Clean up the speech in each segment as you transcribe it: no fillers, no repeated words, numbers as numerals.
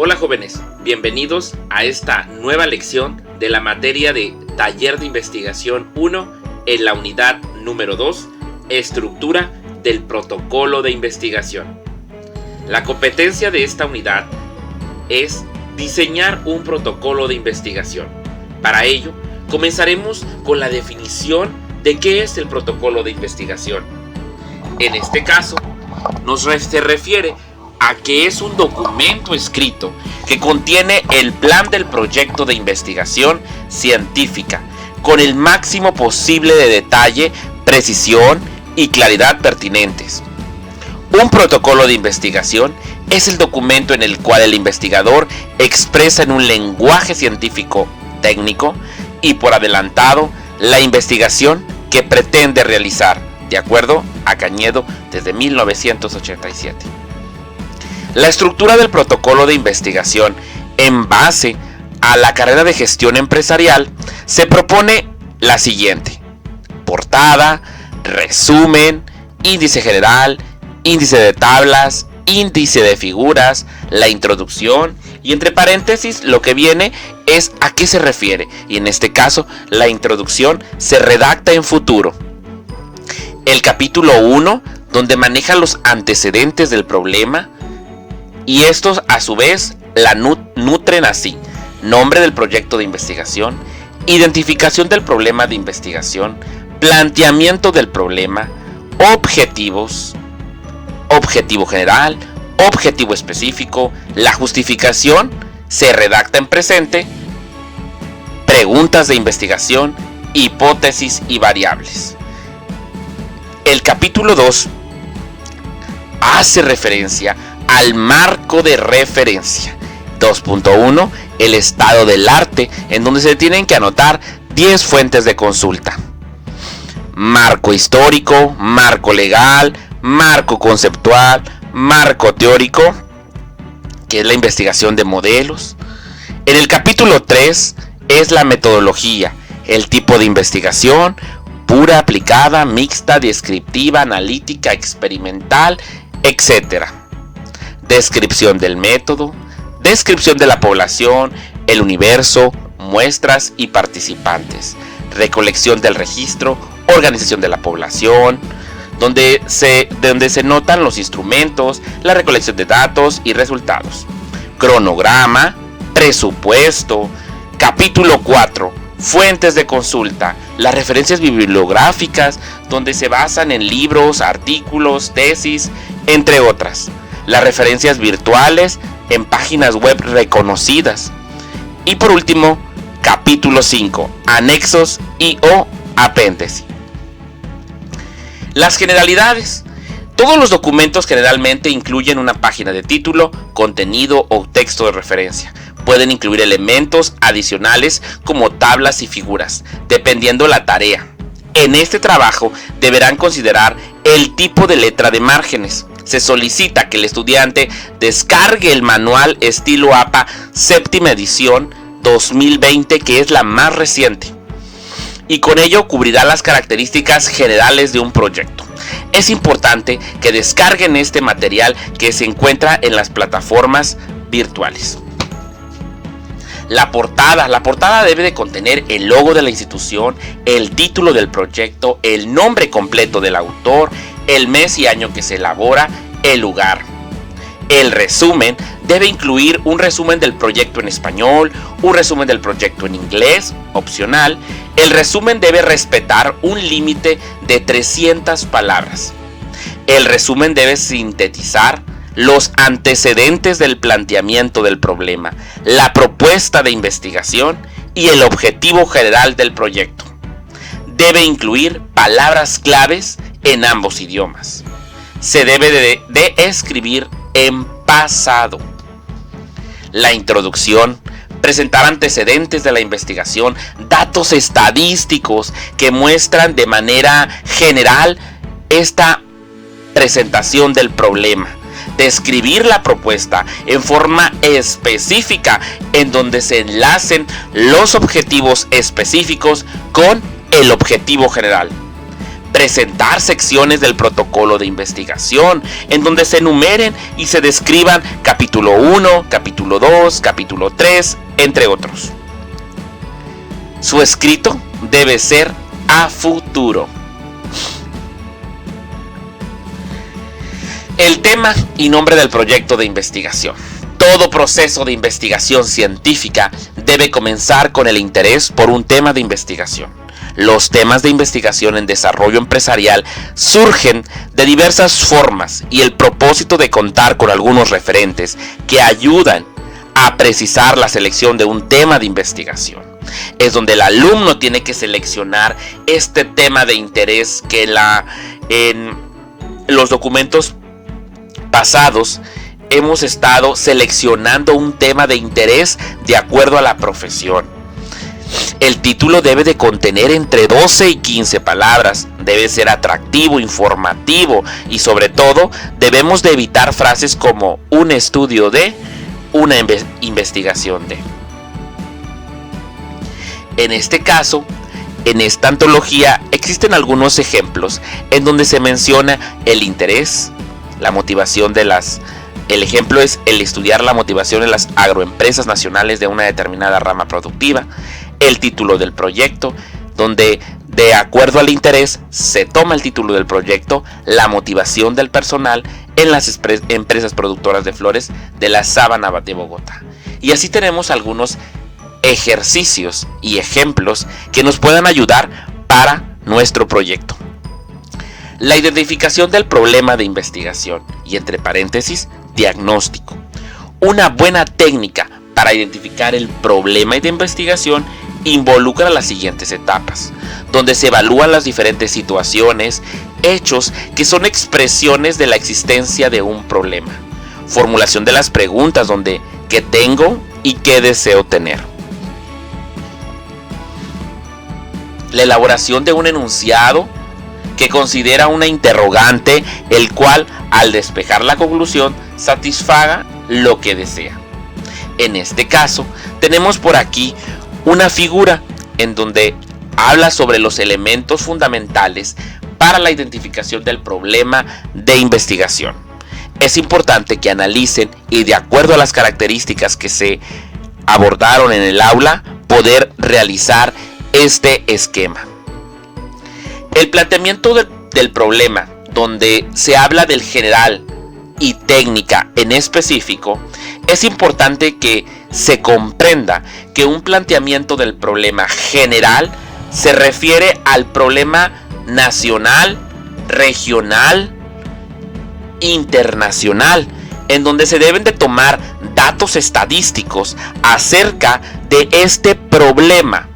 Hola jóvenes, bienvenidos a esta nueva lección de la materia de Taller de Investigación 1 en la unidad número 2, Estructura del Protocolo de Investigación. La competencia de esta unidad es diseñar un protocolo de investigación. Para ello, comenzaremos con la definición de qué es el protocolo de investigación. En este caso, se refiere a que es un documento escrito que contiene el plan del proyecto de investigación científica con el máximo posible de detalle, precisión y claridad pertinentes. Un protocolo de investigación es el documento en el cual el investigador expresa en un lenguaje científico técnico y por adelantado la investigación que pretende realizar, de acuerdo a Cañedo desde 1987. La estructura del protocolo de investigación en base a la carrera de gestión empresarial se propone la siguiente: portada, resumen, índice general, índice de tablas, índice de figuras, la introducción y entre paréntesis lo que viene es a qué se refiere, y en este caso la introducción se redacta en futuro. El capítulo 1, donde maneja los antecedentes del problema, y estos a su vez la nutren así: nombre del proyecto de investigación, identificación del problema de investigación, planteamiento del problema, objetivos, objetivo general, objetivo específico, la justificación se redacta en presente, preguntas de investigación, hipótesis y variables. El capítulo 2 hace referencia al marco de referencia. 2.1 el estado del arte, en donde se tienen que anotar 10 fuentes de consulta. Marco histórico, marco legal, marco conceptual, marco teórico, que es la investigación de modelos. En el capítulo 3 es la metodología, el tipo de investigación, pura, aplicada, mixta, descriptiva, analítica, experimental, etc. Descripción del método, descripción de la población, el universo, muestras y participantes, recolección del registro, organización de la población, donde se notan los instrumentos, la recolección de datos y resultados, cronograma, presupuesto. Capítulo 4, fuentes de consulta, las referencias bibliográficas, donde se basan en libros, artículos, tesis, entre otras. Las referencias virtuales en páginas web reconocidas. Y por último, capítulo 5, anexos y o apéndice. Las generalidades. Todos los documentos generalmente incluyen una página de título, contenido o texto de referencia. Pueden incluir elementos adicionales como tablas y figuras, dependiendo la tarea. En este trabajo deberán considerar el tipo de letra de márgenes. Se solicita que el estudiante descargue el manual estilo APA séptima edición 2020, que es la más reciente, y con ello cubrirá las características generales de un proyecto. Es importante que descarguen este material que se encuentra en las plataformas virtuales. La portada debe de contener el logo de la institución, el título del proyecto, el nombre completo del autor, el mes y año que se elabora, el lugar. El resumen debe incluir un resumen del proyecto en español, un resumen del proyecto en inglés, opcional. El resumen debe respetar un límite de 300 palabras. El resumen debe sintetizar los antecedentes del planteamiento del problema, la propuesta de investigación y el objetivo general del proyecto. Debe incluir palabras claves en ambos idiomas. Se debe de escribir en pasado. La introducción, presentar antecedentes de la investigación, datos estadísticos que muestran de manera general esta presentación del problema. Describir la propuesta en forma específica, en donde se enlacen los objetivos específicos con el objetivo general. presentar secciones del protocolo de investigación, en donde se enumeren y se describan capítulo 1, capítulo 2, capítulo 3, entre otros. Su escrito debe ser a futuro. El tema y nombre del proyecto de investigación. Todo proceso de investigación científica debe comenzar con el interés por un tema de investigación. Los temas de investigación en desarrollo empresarial surgen de diversas formas y el propósito de contar con algunos referentes que ayudan a precisar la selección de un tema de investigación. Es donde el alumno tiene que seleccionar este tema de interés que en los documentos pasados hemos estado seleccionando un tema de interés de acuerdo a la profesión. El título debe de contener entre 12 y 15 palabras, debe ser atractivo, informativo y sobre todo debemos de evitar frases como un estudio de, una investigación de. En este caso, en esta antología existen algunos ejemplos en donde se menciona el interés, la motivación de el ejemplo es el estudiar la motivación en las agroempresas nacionales de una determinada rama productiva, el título del proyecto, donde de acuerdo al interés se toma el título del proyecto, la motivación del personal en las empresas productoras de flores de la Sábana de Bogotá. Y así tenemos algunos ejercicios y ejemplos que nos puedan ayudar para nuestro proyecto. La identificación del problema de investigación y entre paréntesis, diagnóstico. Una buena técnica para identificar el problema de investigación involucra las siguientes etapas, donde se evalúan las diferentes situaciones, hechos que son expresiones de la existencia de un problema. Formulación de las preguntas donde ¿qué tengo y qué deseo tener? La elaboración de un enunciado que considera una interrogante, el cual, al despejar la conclusión, satisfaga lo que desea. En este caso, tenemos por aquí una figura en donde habla sobre los elementos fundamentales para la identificación del problema de investigación. Es importante que analicen y de acuerdo a las características que se abordaron en el aula, poder realizar este esquema. El planteamiento del problema, donde se habla del general y técnica en específico, es importante que se comprenda que un planteamiento del problema general se refiere al problema nacional, regional, internacional, en donde se deben de tomar datos estadísticos acerca de este problema.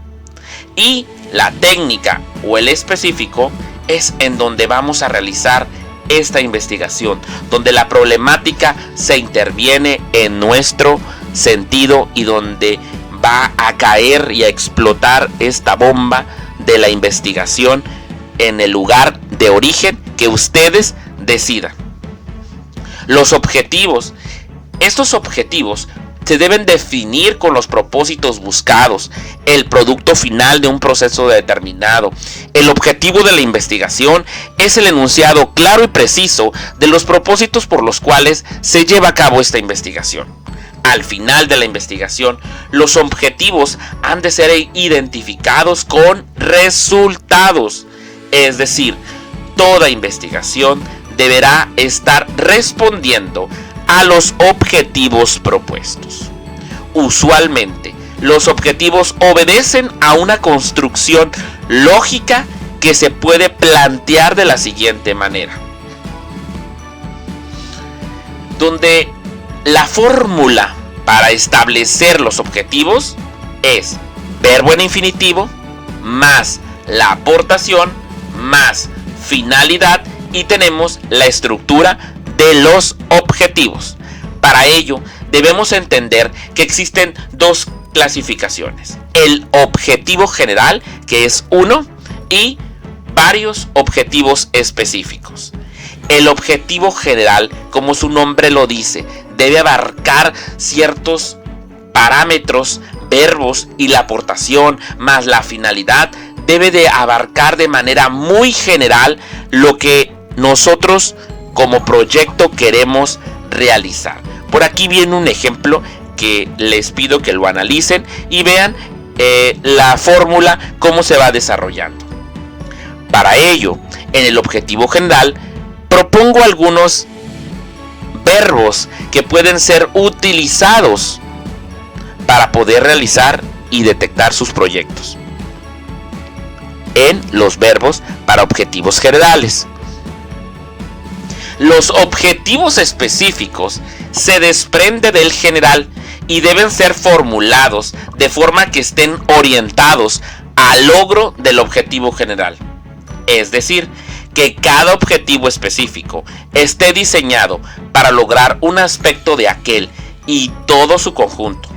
Y la técnica o el específico es en donde vamos a realizar esta investigación, donde la problemática se interviene en nuestro sentido y donde va a caer y a explotar esta bomba de la investigación en el lugar de origen que ustedes decidan. Los objetivos. Estos objetivos se deben definir con los propósitos buscados, el producto final de un proceso determinado. El objetivo de la investigación es el enunciado claro y preciso de los propósitos por los cuales se lleva a cabo esta investigación. Al final de la investigación, los objetivos han de ser identificados con resultados. Es decir, toda investigación deberá estar respondiendo a los objetivos propuestos. Usualmente, los objetivos obedecen a una construcción lógica que se puede plantear de la siguiente manera, donde la fórmula para establecer los objetivos es verbo en infinitivo más la aportación más finalidad y tenemos la estructura de los objetivos. Para ello debemos entender que existen dos clasificaciones: el objetivo general, que es uno, y varios objetivos específicos. El objetivo general, como su nombre lo dice, debe abarcar ciertos parámetros, verbos y la aportación más la finalidad debe de abarcar de manera muy general lo que nosotros como proyecto queremos realizar. Por aquí viene un ejemplo que les pido que lo analicen y vean la fórmula, cómo se va desarrollando. Para ello, en el objetivo general, propongo algunos verbos que pueden ser utilizados para poder realizar y detectar sus proyectos. En los verbos para objetivos generales. Los objetivos específicos se desprenden del general y deben ser formulados de forma que estén orientados al logro del objetivo general. Es decir, que cada objetivo específico esté diseñado para lograr un aspecto de aquel y todo su conjunto.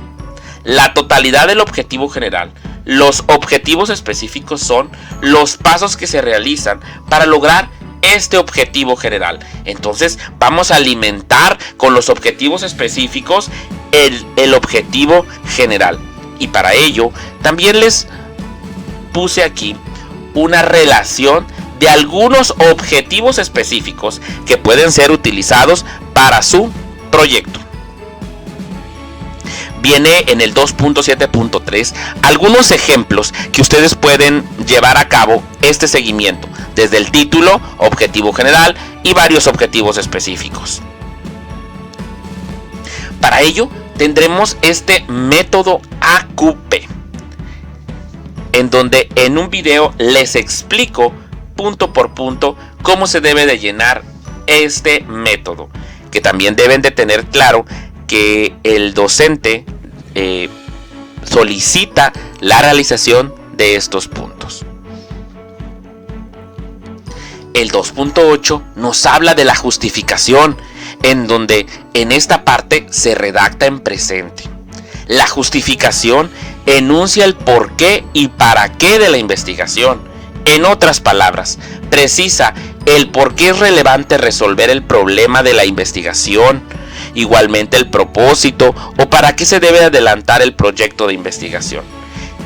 La totalidad del objetivo general. Los objetivos específicos son los pasos que se realizan para lograr este objetivo general. Entonces vamos a alimentar con los objetivos específicos el objetivo general. Y para ello también les puse aquí una relación de algunos objetivos específicos que pueden ser utilizados para su proyecto. Viene en el 2.7.3 algunos ejemplos que ustedes pueden llevar a cabo este seguimiento, desde el título, objetivo general y varios objetivos específicos. Para ello tendremos este método AQP, en donde en un video les explico punto por punto cómo se debe de llenar este método, que también deben de tener claro que el docente solicita la realización de estos puntos. El 2.8 nos habla de la justificación, en donde en esta parte se redacta en presente. La justificación enuncia el porqué y para qué de la investigación. En otras palabras, precisa el por qué es relevante resolver el problema de la investigación, igualmente el propósito o para qué se debe adelantar el proyecto de investigación,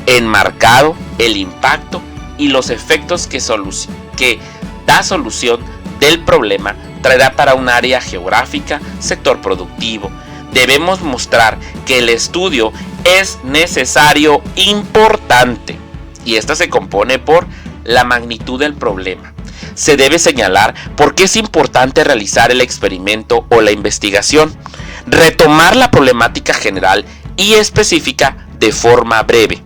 enmarcado el impacto y los efectos que da solución del problema traerá para un área geográfica, sector productivo. Debemos mostrar que el estudio es necesario, importante, y esta se compone por la magnitud del problema. Se debe señalar por qué es importante realizar el experimento o la investigación, retomar la problemática general y específica de forma breve.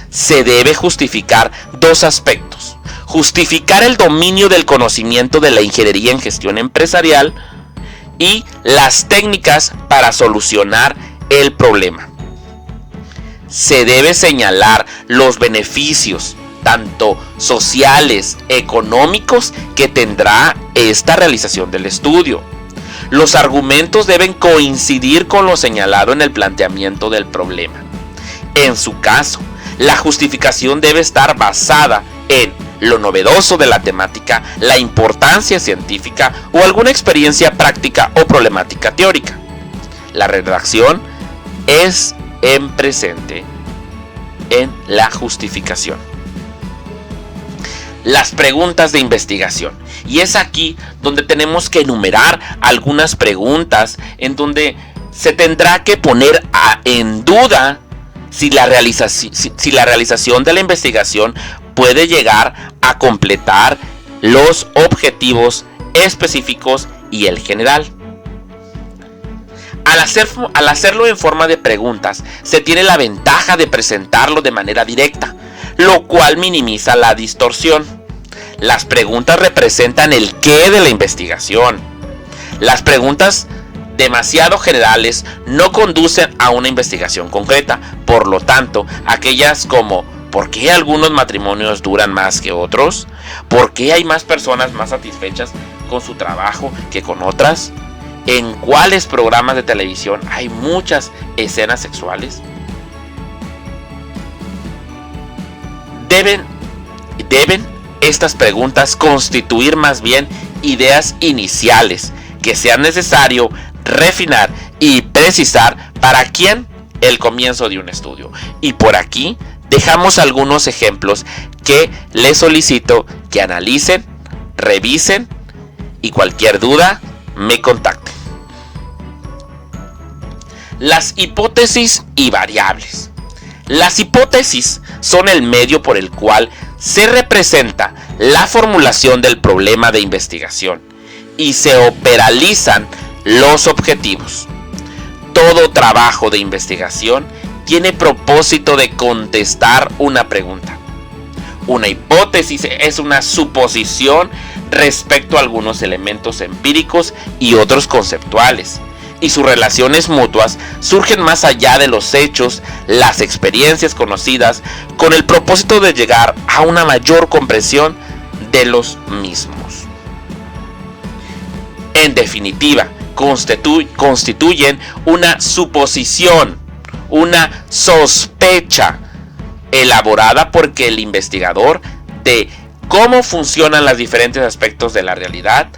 Se debe justificar dos aspectos: justificar el dominio del conocimiento de la ingeniería en gestión empresarial y las técnicas para solucionar el problema. Se debe señalar los beneficios tanto sociales, económicos, que tendrá esta realización del estudio. Los argumentos deben coincidir con lo señalado en el planteamiento del problema. En su caso, la justificación debe estar basada en lo novedoso de la temática, la importancia científica o alguna experiencia práctica o problemática teórica. La redacción es en presente en la justificación. Las preguntas de investigación. Y es aquí donde tenemos que enumerar algunas preguntas en donde se tendrá que poner en duda si la realización de la investigación puede llegar a completar los objetivos específicos y el general. Al hacerlo en forma de preguntas, se tiene la ventaja de presentarlo de manera directa, lo cual minimiza la distorsión. Las preguntas representan el qué de la investigación. Las preguntas demasiado generales no conducen a una investigación concreta. Por lo tanto, aquellas como ¿por qué algunos matrimonios duran más que otros? ¿Por qué hay más personas más satisfechas con su trabajo que con otras? ¿En cuáles programas de televisión hay muchas escenas sexuales? Deben estas preguntas constituir más bien ideas iniciales que sea necesario refinar y precisar para quién el comienzo de un estudio. Y por aquí dejamos algunos ejemplos que les solicito que analicen, revisen y cualquier duda me contacten. Las hipótesis y variables. Las hipótesis son el medio por el cual se representa la formulación del problema de investigación y se operalizan los objetivos. Todo trabajo de investigación tiene propósito de contestar una pregunta. Una hipótesis es una suposición respecto a algunos elementos empíricos y otros conceptuales, y sus relaciones mutuas surgen más allá de los hechos, las experiencias conocidas, con el propósito de llegar a una mayor comprensión de los mismos. En definitiva, constituyen una suposición, una sospecha elaborada porque el investigador de cómo funcionan los diferentes aspectos de la realidad,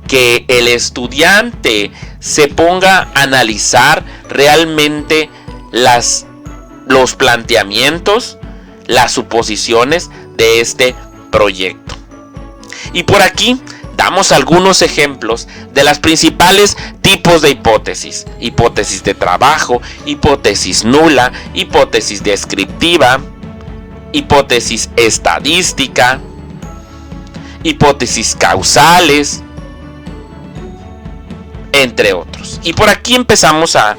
que el estudiante se ponga a analizar realmente los planteamientos, las suposiciones de este proyecto. Y por aquí damos algunos ejemplos de las principales tipos de hipótesis. Hipótesis de trabajo, hipótesis nula, hipótesis descriptiva, hipótesis estadística, hipótesis causales, entre otros. Y por aquí empezamos a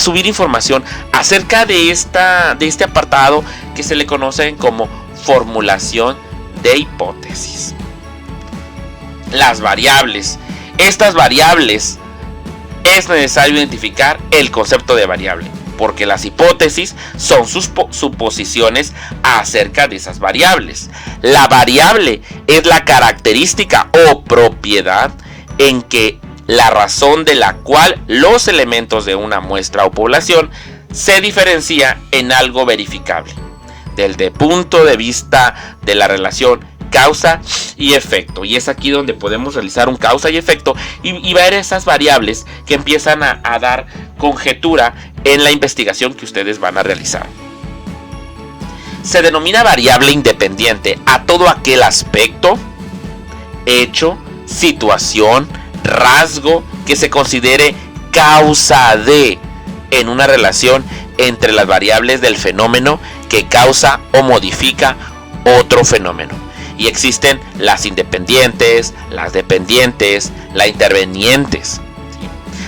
subir información acerca de este apartado que se le conoce como formulación de hipótesis. Las variables. Estas variables es necesario identificar el concepto de variable, porque las hipótesis son sus suposiciones acerca de esas variables. La variable es la característica o propiedad en que la razón de la cual los elementos de una muestra o población se diferencia en algo verificable, desde el punto de vista de la relación causa y efecto. Y es aquí donde podemos realizar un causa y efecto y ver esas variables que empiezan a dar conjetura en la investigación que ustedes van a realizar. Se denomina variable independiente a todo aquel aspecto, hecho, situación, rasgo que se considere causa de en una relación entre las variables del fenómeno que causa o modifica otro fenómeno. Y existen las independientes, las dependientes, las intervenientes.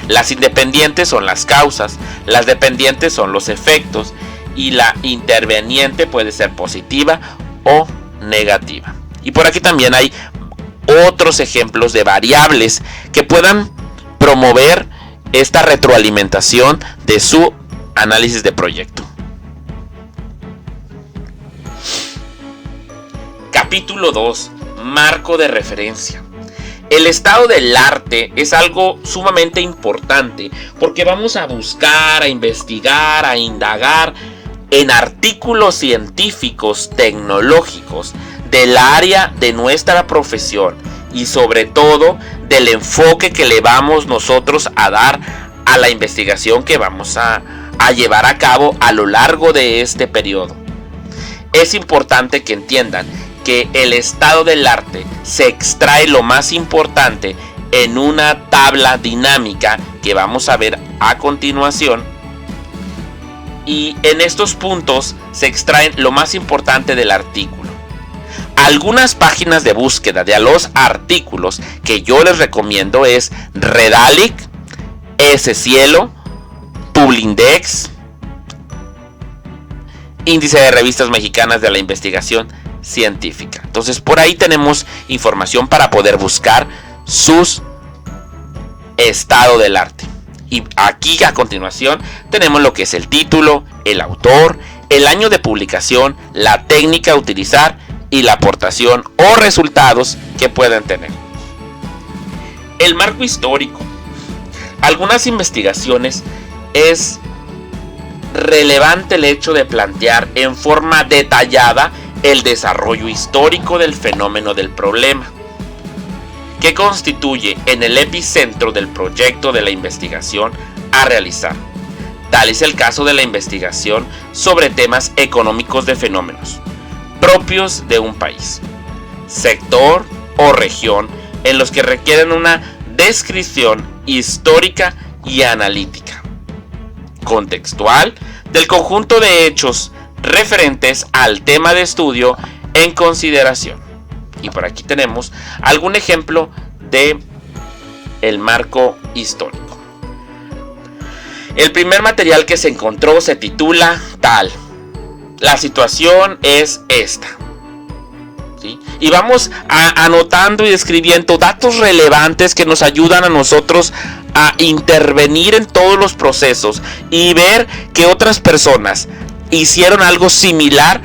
Las independientes son las causas, las dependientes son los efectos y la interveniente puede ser positiva o negativa. Y por aquí también hay otros ejemplos de variables que puedan promover esta retroalimentación de su análisis de proyecto. Capítulo 2. Marco de referencia. El estado del arte es algo sumamente importante porque vamos a buscar, a investigar, a indagar en artículos científicos, tecnológicos del área de nuestra profesión y sobre todo del enfoque que le vamos nosotros a dar a la investigación que vamos a llevar a cabo a lo largo de este periodo. Es importante que entiendan que el estado del arte se extrae lo más importante en una tabla dinámica que vamos a ver a continuación, y en estos puntos se extraen lo más importante del artículo. Algunas páginas de búsqueda de los artículos que yo les recomiendo es Redalyc, Scielo, Publindex, Índice de Revistas Mexicanas de la Investigación Científica. Entonces por ahí tenemos información para poder buscar sus estado del arte. Y aquí a continuación tenemos lo que es el título, el autor, el año de publicación, la técnica a utilizar y la aportación o resultados que puedan tener. El marco histórico. Algunas investigaciones es relevante el hecho de plantear en forma detallada el desarrollo histórico del fenómeno del problema, que constituye en el epicentro del proyecto de la investigación a realizar. Tal es el caso de la investigación sobre temas económicos de fenómenos propios de un país, sector o región en los que requieren una descripción histórica y analítica, contextual del conjunto de hechos referentes al tema de estudio en consideración. Y por aquí tenemos algún ejemplo de el marco histórico. El primer material que se encontró se titula tal. La situación es esta. ¿Sí? Y vamos anotando y escribiendo datos relevantes que nos ayudan a nosotros a intervenir en todos los procesos y ver que otras personas hicieron algo similar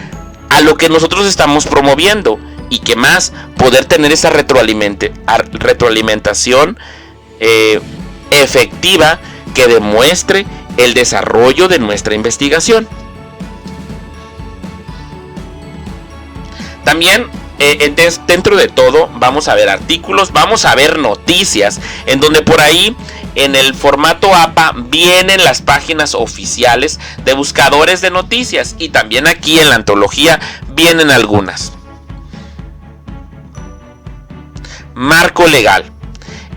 a lo que nosotros estamos promoviendo, y que más poder tener esa retroalimentación efectiva que demuestre el desarrollo de nuestra investigación. También dentro de todo vamos a ver artículos, vamos a ver noticias, en donde por ahí en el formato APA vienen las páginas oficiales de buscadores de noticias, y también aquí en la antología vienen algunas. Marco legal.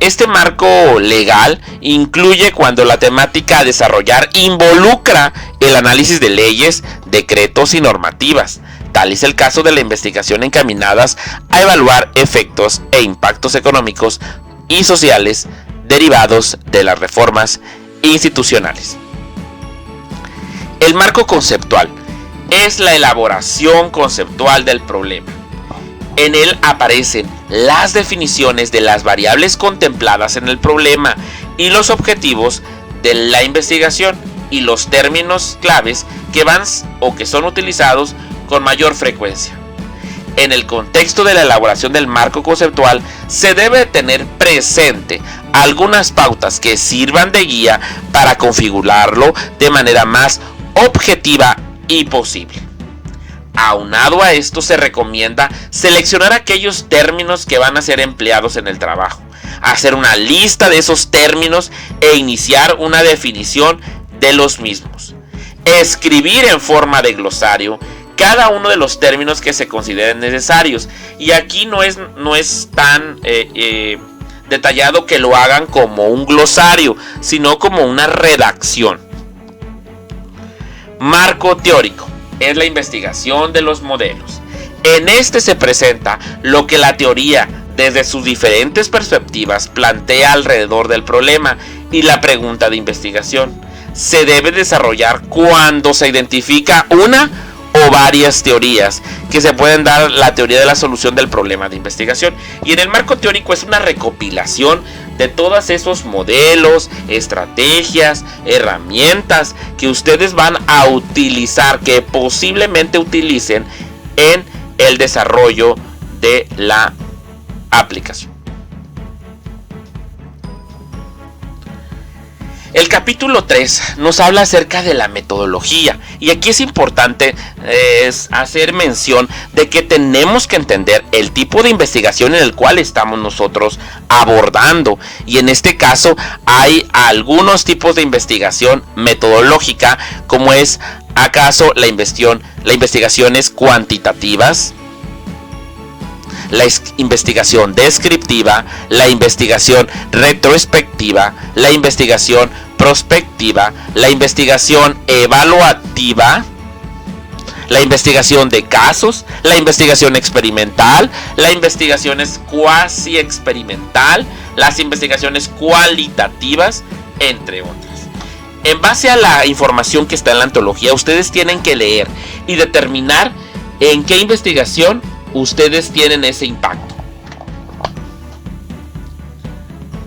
Este marco legal incluye cuando la temática a desarrollar involucra el análisis de leyes, decretos y normativas. Tal es el caso de la investigación encaminadas a evaluar efectos e impactos económicos y sociales derivados de las reformas institucionales. El marco conceptual es la elaboración conceptual del problema. En él aparecen las definiciones de las variables contempladas en el problema y los objetivos de la investigación y los términos claves que van o que son utilizados con mayor frecuencia. En el contexto de la elaboración del marco conceptual se debe tener presente algunas pautas que sirvan de guía para configurarlo de manera más objetiva y posible. Aunado a esto, se recomienda seleccionar aquellos términos que van a ser empleados en el trabajo, hacer una lista de esos términos e iniciar una definición de los mismos. Escribir en forma de glosario cada uno de los términos que se consideren necesarios. Y aquí no es tan detallado que lo hagan como un glosario, sino como una redacción. Marco teórico es la investigación de los modelos. En este se presenta lo que la teoría, desde sus diferentes perspectivas, plantea alrededor del problema y la pregunta de investigación. Se debe desarrollar cuando se identifica una o varias teorías que se pueden dar la teoría de la solución del problema de investigación. Y en el marco teórico es una recopilación de todos esos modelos, estrategias, herramientas que ustedes van a utilizar, que posiblemente utilicen en el desarrollo de la aplicación. El capítulo 3 nos habla acerca de la metodología, y aquí es importante hacer mención de que tenemos que entender el tipo de investigación en el cual estamos nosotros abordando, y en este caso hay algunos tipos de investigación metodológica, como es acaso las investigaciones cuantitativas, la investigación descriptiva, la investigación retrospectiva, la investigación prospectiva, la investigación evaluativa, la investigación de casos, la investigación experimental, la investigación cuasi experimental, las investigaciones cualitativas, entre otras. En base a la información que está en la antología, ustedes tienen que leer y determinar en qué investigación ustedes tienen ese impacto.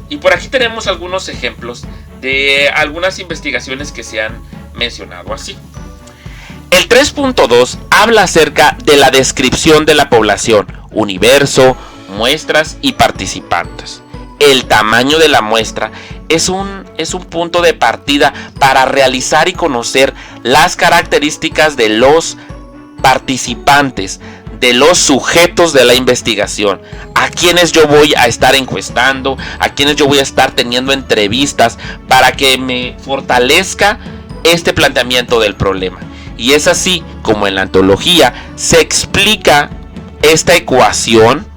Y por aquí tenemos algunos ejemplos de algunas investigaciones que se han mencionado así. El 3.2 habla acerca de la descripción de la población, universo, muestras y participantes. El tamaño de la muestra es un punto de partida para realizar y conocer las características de los participantes, de los sujetos de la investigación, a quienes yo voy a estar encuestando, a quienes yo voy a estar teniendo entrevistas, para que me fortalezca este planteamiento del problema. Y es así como en la ontología se explica esta ecuación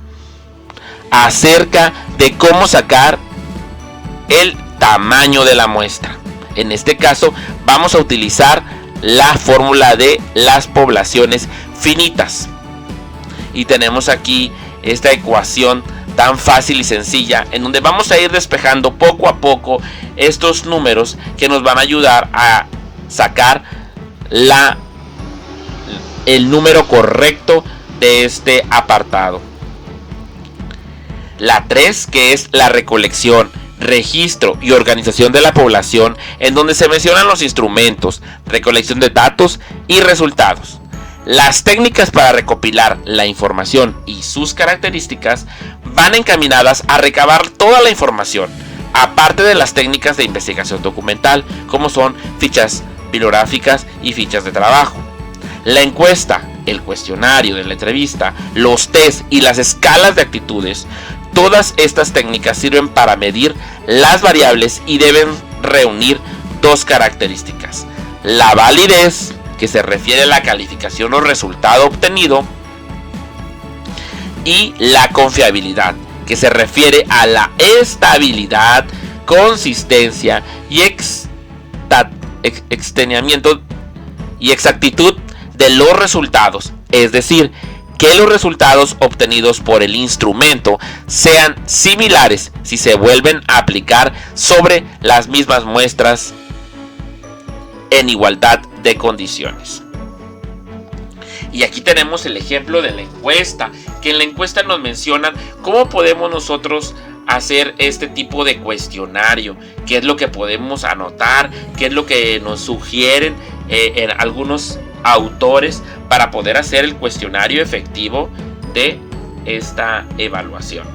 acerca de cómo sacar el tamaño de la muestra. En este caso vamos a utilizar la fórmula de las poblaciones finitas. Y tenemos aquí esta ecuación tan fácil y sencilla, en donde vamos a ir despejando poco a poco estos números que nos van a ayudar a sacar el número correcto de este apartado. La 3, que es la recolección, registro y organización de la población, en donde se mencionan los instrumentos, recolección de datos y resultados. Las técnicas para recopilar la información y sus características van encaminadas a recabar toda la información, aparte de las técnicas de investigación documental, como son fichas bibliográficas y fichas de trabajo. La encuesta, el cuestionario de la entrevista, los test y las escalas de actitudes, todas estas técnicas sirven para medir las variables y deben reunir dos características: la validez, que se refiere a la calificación o resultado obtenido, y la confiabilidad, que se refiere a la estabilidad, consistencia y exactitud de los resultados, es decir, que los resultados obtenidos por el instrumento sean similares si se vuelven a aplicar sobre las mismas muestras en igualdad de condiciones. Y aquí tenemos el ejemplo de la encuesta, que en la encuesta nos mencionan cómo podemos nosotros hacer este tipo de cuestionario, qué es lo que podemos anotar, qué es lo que nos sugieren en algunos autores para poder hacer el cuestionario efectivo de esta evaluación.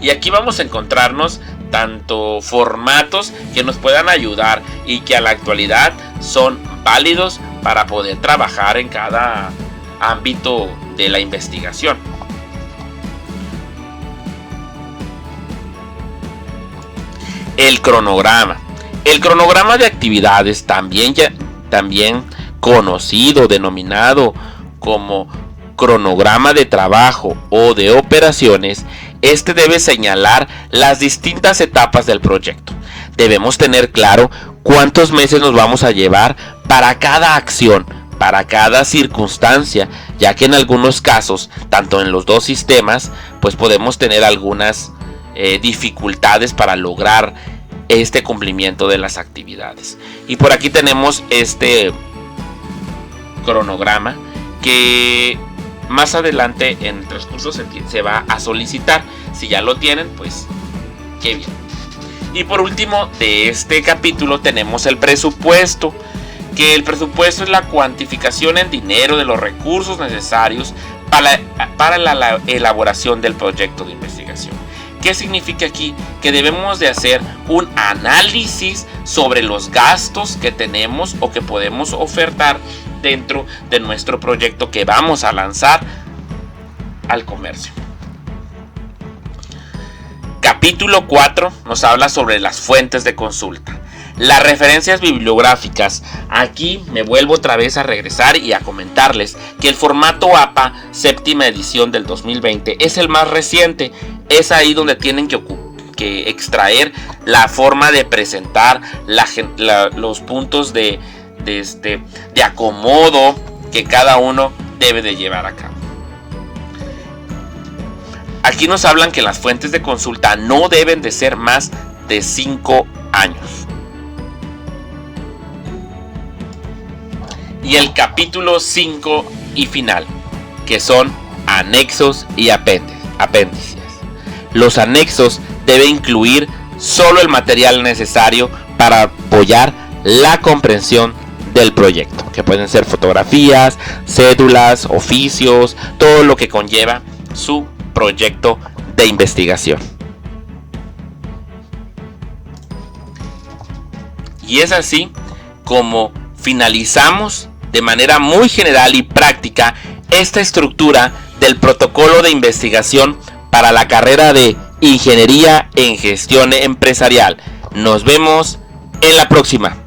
Y aquí vamos a encontrarnos tanto formatos que nos puedan ayudar y que a la actualidad son válidos para poder trabajar en cada ámbito de la investigación. El cronograma. El cronograma de actividades, también conocido, denominado como cronograma de trabajo o de operaciones, este debe señalar las distintas etapas del proyecto. Debemos tener claro cuántos meses nos vamos a llevar para cada acción, para cada circunstancia, ya que en algunos casos, tanto en los dos sistemas, pues podemos tener algunas dificultades para lograr este cumplimiento de las actividades. Y por aquí tenemos este cronograma que más adelante en el transcurso se va a solicitar. Si ya lo tienen, pues qué bien. Y por último de este capítulo tenemos el presupuesto, que el presupuesto es la cuantificación en dinero de los recursos necesarios para la elaboración del proyecto de investigación. ¿Qué significa aquí? Que debemos de hacer un análisis sobre los gastos que tenemos o que podemos ofertar dentro de nuestro proyecto que vamos a lanzar al comercio. Capítulo 4 nos habla sobre las fuentes de consulta. Las referencias bibliográficas. Aquí me vuelvo otra vez a regresar y a comentarles que el formato APA séptima edición del 2020 es el más reciente. Es ahí donde tienen que extraer la forma de presentar los puntos de acomodo que cada uno debe de llevar a cabo. Aquí nos hablan que las fuentes de consulta no deben de ser más de 5 años. Y el capítulo 5 y final, que son anexos y apéndices. Los anexos deben incluir solo el material necesario para apoyar la comprensión del proyecto, que pueden ser fotografías, cédulas, oficios, todo lo que conlleva su proyecto de investigación. Y es así como finalizamos de manera muy general y práctica esta estructura del protocolo de investigación para la carrera de Ingeniería en Gestión Empresarial. Nos vemos en la próxima.